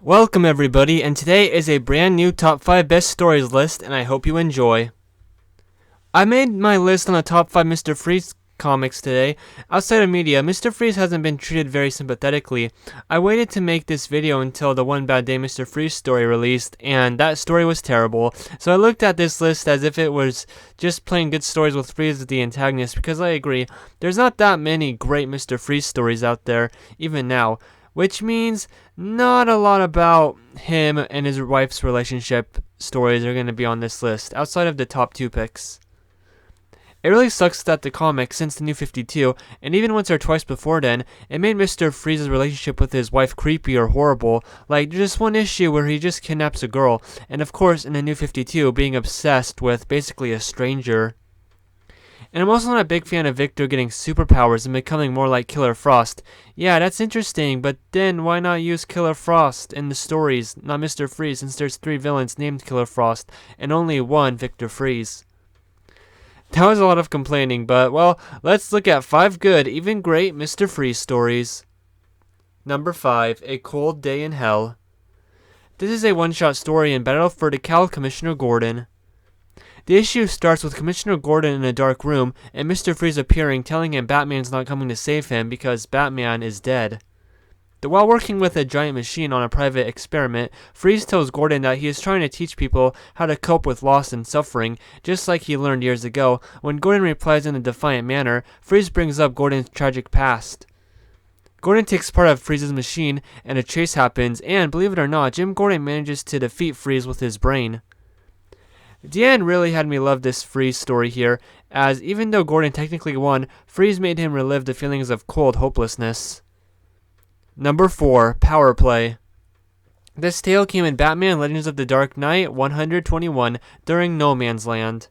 Welcome everybody, and today is a brand new top 5 best stories list, and I hope you enjoy. I made my list on the top 5 Mr. Freeze comics today. Outside of media, Mr. Freeze hasn't been treated very sympathetically. I waited to make this video until the One Bad Day Mr. Freeze story released, and that story was terrible. So I looked at this list as if it was just plain good stories with Freeze as the antagonist, because I agree, there's not that many great Mr. Freeze stories out there, even now. Which means not a lot about him and his wife's relationship stories are going to be on this list, outside of the top 2 picks. It really sucks that the comic, since the New 52, and even once or twice before then, it made Mr. Freeze's relationship with his wife creepy or horrible. Like, there's just one issue where he just kidnaps a girl, and of course in the New 52, being obsessed with basically a stranger. And I'm also not a big fan of Victor getting superpowers and becoming more like Killer Frost. Yeah, that's interesting, but then why not use Killer Frost in the stories, not Mr. Freeze, since there's 3 villains named Killer Frost, and only one Victor Freeze? That was a lot of complaining, but, well, let's look at 5 good, even great Mr. Freeze stories. Number 5, A Cold Day in Hell. This is a one-shot story in Battle for DeKalb Commissioner Gordon. The issue starts with Commissioner Gordon in a dark room, and Mr. Freeze appearing, telling him Batman's not coming to save him because Batman is dead. While working with a giant machine on a private experiment, Freeze tells Gordon that he is trying to teach people how to cope with loss and suffering, just like he learned years ago. When Gordon replies in a defiant manner, Freeze brings up Gordon's tragic past. Gordon takes part of Freeze's machine, and a chase happens, and, believe it or not, Jim Gordon manages to defeat Freeze with his brain. Deanne really had me love this Freeze story here, as even though Gordon technically won, Freeze made him relive the feelings of cold hopelessness. Number 4, Power Play. This tale came in Batman Legends of the Dark Knight 121 during No Man's Land.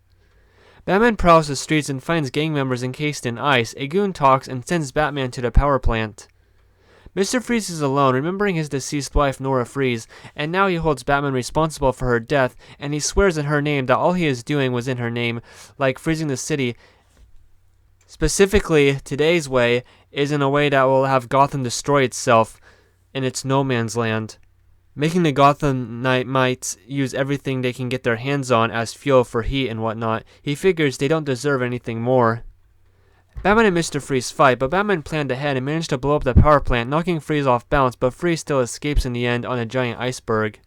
Batman prowls the streets and finds gang members encased in ice. A goon talks and sends Batman to the power plant. Mr. Freeze is alone, remembering his deceased wife Nora Freeze, and now he holds Batman responsible for her death, and he swears in her name that all he is doing was in her name, like freezing the city. Specifically, today's way is in a way that will have Gotham destroy itself in its no man's land, making the Gotham Knights use everything they can get their hands on as fuel for heat and whatnot. He figures they don't deserve anything more. Batman and Mr. Freeze fight, but Batman planned ahead and managed to blow up the power plant, knocking Freeze off balance, but Freeze still escapes in the end on a giant iceberg.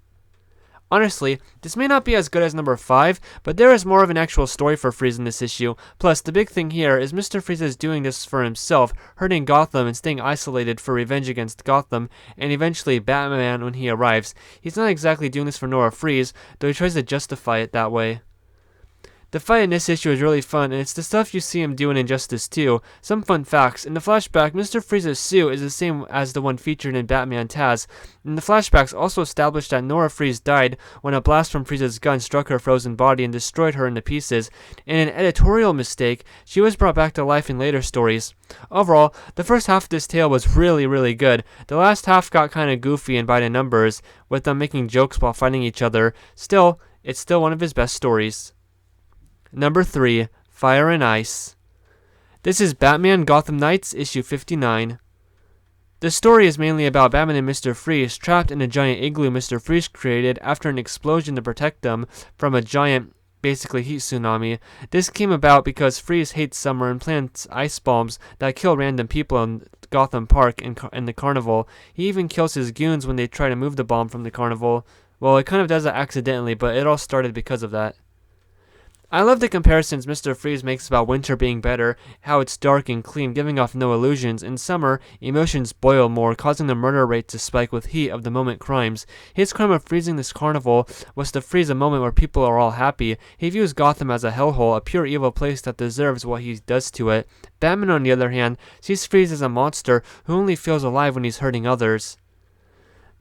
Honestly, this may not be as good as number 5, but there is more of an actual story for Freeze in this issue. Plus, the big thing here is Mr. Freeze is doing this for himself, hurting Gotham and staying isolated for revenge against Gotham, and eventually Batman when he arrives. He's not exactly doing this for Nora Freeze, though he tries to justify it that way. The fight in this issue is really fun, and it's the stuff you see him do in Injustice 2. Some fun facts. In the flashback, Mr. Freeze's suit is the same as the one featured in Batman Taz. And the flashbacks also established that Nora Freeze died when a blast from Freeze's gun struck her frozen body and destroyed her into pieces. In an editorial mistake, she was brought back to life in later stories. Overall, the first half of this tale was really good. The last half got kinda goofy and by the numbers, with them making jokes while fighting each other. Still, it's still one of his best stories. Number 3, Fire and Ice. This is Batman Gotham Knights, issue 59. The story is mainly about Batman and Mr. Freeze trapped in a giant igloo Mr. Freeze created after an explosion to protect them from a giant, basically heat tsunami. This came about because Freeze hates summer and plants ice bombs that kill random people in Gotham Park and the carnival. He even kills his goons when they try to move the bomb from the carnival. Well, it kind of does that accidentally, but it all started because of that. I love the comparisons Mr. Freeze makes about winter being better, how it's dark and clean, giving off no illusions. In summer, emotions boil more, causing the murder rate to spike with heat of the moment crimes. His crime of freezing this carnival was to freeze a moment where people are all happy. He views Gotham as a hellhole, a pure evil place that deserves what he does to it. Batman, on the other hand, sees Freeze as a monster who only feels alive when he's hurting others.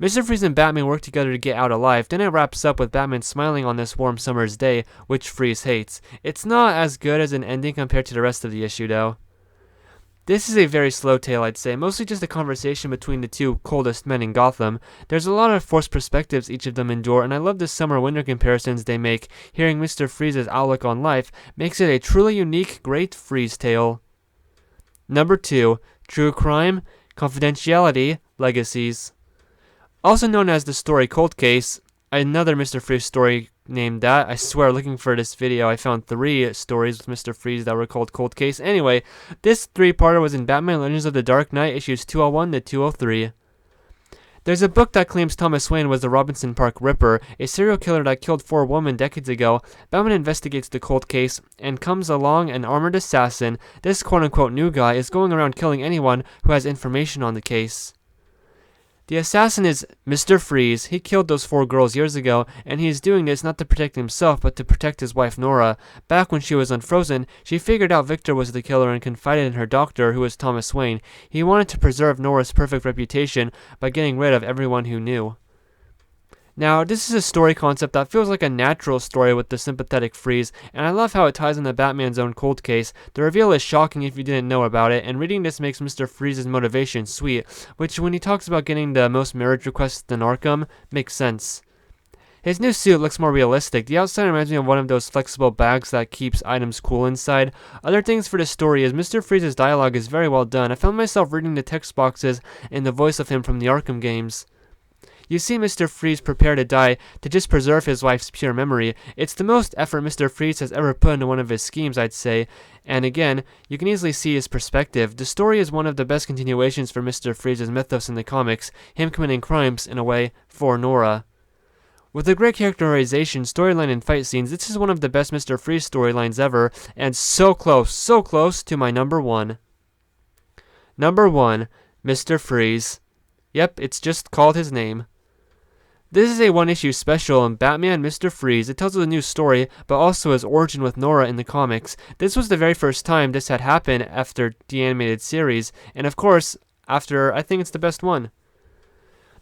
Mr. Freeze and Batman work together to get out alive. Then it wraps up with Batman smiling on this warm summer's day, which Freeze hates. It's not as good as an ending compared to the rest of the issue, though. This is a very slow tale, I'd say, mostly just a conversation between the two coldest men in Gotham. There's a lot of forced perspectives each of them endure, and I love the summer-winter comparisons they make. Hearing Mr. Freeze's outlook on life makes it a truly unique, great Freeze tale. Number 2, True Crime, Confidentiality, Legacies. Also known as the story Cold Case, another Mr. Freeze story named that. I swear, looking for this video, I found 3 stories with Mr. Freeze that were called Cold Case. Anyway, this 3-parter was in Batman Legends of the Dark Knight, issues 201 to 203. There's a book that claims Thomas Wayne was the Robinson Park Ripper, a serial killer that killed 4 women decades ago. Batman investigates the cold case, and comes along an armored assassin. This quote-unquote new guy is going around killing anyone who has information on the case. The assassin is Mr. Freeze. He killed those 4 girls years ago, and he is doing this not to protect himself, but to protect his wife Nora. Back when she was unfrozen, she figured out Victor was the killer and confided in her doctor, who was Thomas Wayne. He wanted to preserve Nora's perfect reputation by getting rid of everyone who knew. Now, this is a story concept that feels like a natural story with the sympathetic Freeze, and I love how it ties into Batman's own cold case. The reveal is shocking if you didn't know about it, and reading this makes Mr. Freeze's motivation sweet, which when he talks about getting the most marriage requests in Arkham, makes sense. His new suit looks more realistic. The outside reminds me of one of those flexible bags that keeps items cool inside. Other things for this story is Mr. Freeze's dialogue is very well done. I found myself reading the text boxes in the voice of him from the Arkham games. You see Mr. Freeze prepare to die to just preserve his wife's pure memory. It's the most effort Mr. Freeze has ever put into one of his schemes, I'd say. And again, you can easily see his perspective. The story is one of the best continuations for Mr. Freeze's mythos in the comics, him committing crimes, in a way, for Nora. With a great characterization, storyline, and fight scenes, this is one of the best Mr. Freeze storylines ever, and so close to my number 1. Number 1, Mr. Freeze. Yep, it's just called his name. This is a 1-issue special in Batman Mr. Freeze. It tells us a new story, but also his origin with Nora in the comics. This was the very first time this had happened after the animated series, and of course, after I think it's the best one.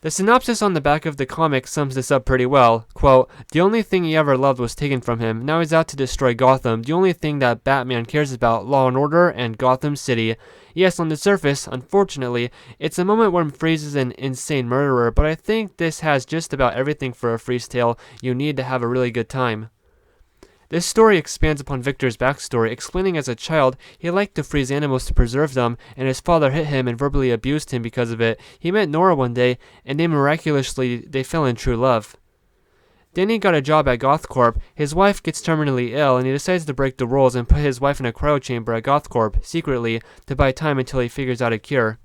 The synopsis on the back of the comic sums this up pretty well. Quote, "The only thing he ever loved was taken from him. Now he's out to destroy Gotham. The only thing that Batman cares about, law and order and Gotham City." Yes, on the surface, unfortunately, it's a moment where Freeze is an insane murderer, but I think this has just about everything for a Freeze tale you need to have a really good time. This story expands upon Victor's backstory, explaining as a child he liked to freeze animals to preserve them, and his father hit him and verbally abused him because of it. He met Nora one day, and they fell in true love. Then he got a job at GothCorp. His wife gets terminally ill, and he decides to break the rules and put his wife in a cryo chamber at GothCorp, secretly, to buy time until he figures out a cure.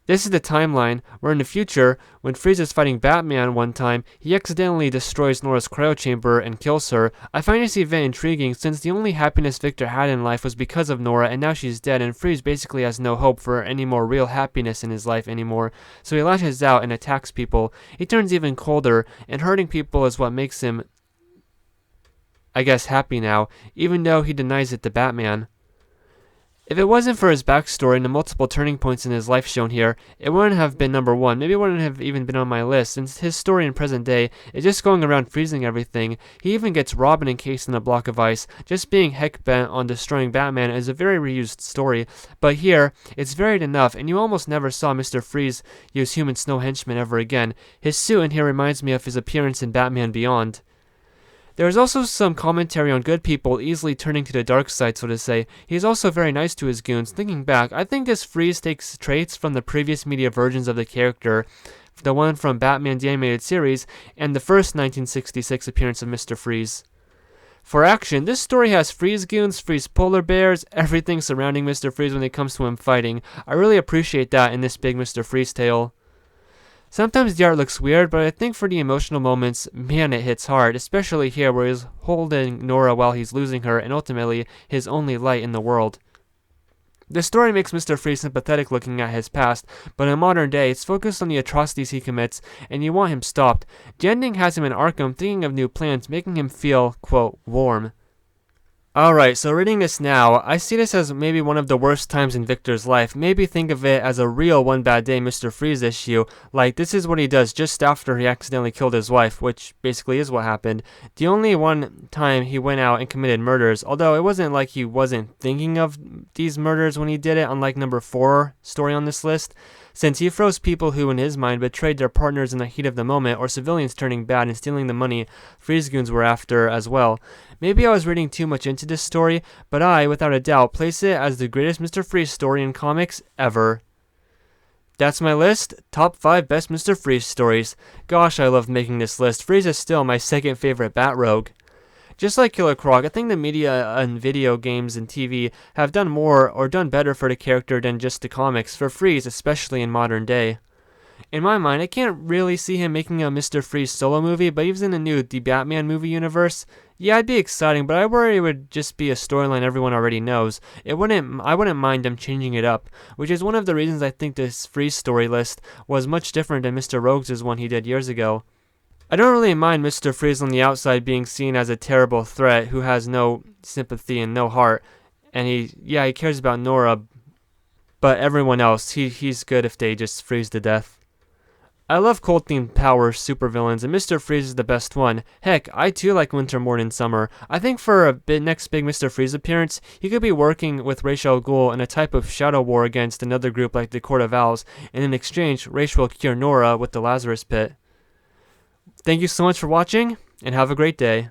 This is the timeline where in the future, when Freeze is fighting Batman one time, he accidentally destroys Nora's cryo chamber and kills her. I find this event intriguing since the only happiness Victor had in life was because of Nora, and now she's dead, and Freeze basically has no hope for any more real happiness in his life anymore. So he lashes out and attacks people. He turns even colder, and hurting people is what makes him, I guess, happy now, even though he denies it to Batman. If it wasn't for his backstory and the multiple turning points in his life shown here, it wouldn't have been number 1. Maybe it wouldn't have even been on my list, since his story in present day is just going around freezing everything. He even gets Robin encased in a block of ice. Just being heck bent on destroying Batman is a very reused story, but here, it's varied enough, and you almost never saw Mr. Freeze use human snow henchmen ever again. His suit in here reminds me of his appearance in Batman Beyond. There is also some commentary on good people easily turning to the dark side, so to say. He is also very nice to his goons. Thinking back, I think this Freeze takes traits from the previous media versions of the character, the one from Batman the Animated Series, and the first 1966 appearance of Mr. Freeze. For action, this story has Freeze goons, Freeze polar bears, everything surrounding Mr. Freeze when it comes to him fighting. I really appreciate that in this big Mr. Freeze tale. Sometimes the art looks weird, but I think for the emotional moments, man, it hits hard, especially here where he's holding Nora while he's losing her, and ultimately, his only light in the world. The story makes Mr. Freeze sympathetic looking at his past, but in modern day, it's focused on the atrocities he commits, and you want him stopped. The ending has him in Arkham thinking of new plans, making him feel, quote, warm. Alright, so reading this now, I see this as maybe one of the worst times in Victor's life. Maybe think of it as a real One Bad Day Mr. Freeze issue. Like, this is what he does just after he accidentally killed his wife, which basically is what happened. The only one time he went out and committed murders, although it wasn't like he wasn't thinking of these murders when he did it, unlike number 4 story on this list. Since he froze people who, in his mind, betrayed their partners in the heat of the moment, or civilians turning bad and stealing the money Freeze goons were after as well. Maybe I was reading too much into this story, but I, without a doubt, place it as the greatest Mr. Freeze story in comics ever. That's my list. Top 5 best Mr. Freeze stories. Gosh, I love making this list. Freeze is still my second favorite Bat Rogue. Just like Killer Croc, I think the media and video games and TV have done more or done better for the character than just the comics, for Freeze, especially in modern day. In my mind, I can't really see him making a Mr. Freeze solo movie, but even in the new The Batman movie universe, yeah, it'd be exciting, but I worry it would just be a storyline everyone already knows. I wouldn't mind them changing it up, which is one of the reasons I think this Freeze story list was much different than Mr. Rogues' one he did years ago. I don't really mind Mr. Freeze on the outside being seen as a terrible threat who has no sympathy and no heart, and he cares about Nora, but everyone else, he's good if they just freeze to death. I love cold-themed power supervillains, and Mr. Freeze is the best one. Heck, I too like Winter, Morn, and Summer. I think for next big Mr. Freeze appearance, he could be working with Ra's al Ghul in a type of shadow war against another group like the Court of Owls, and in exchange, Ra's will cure Nora with the Lazarus Pit. Thank you so much for watching, and have a great day.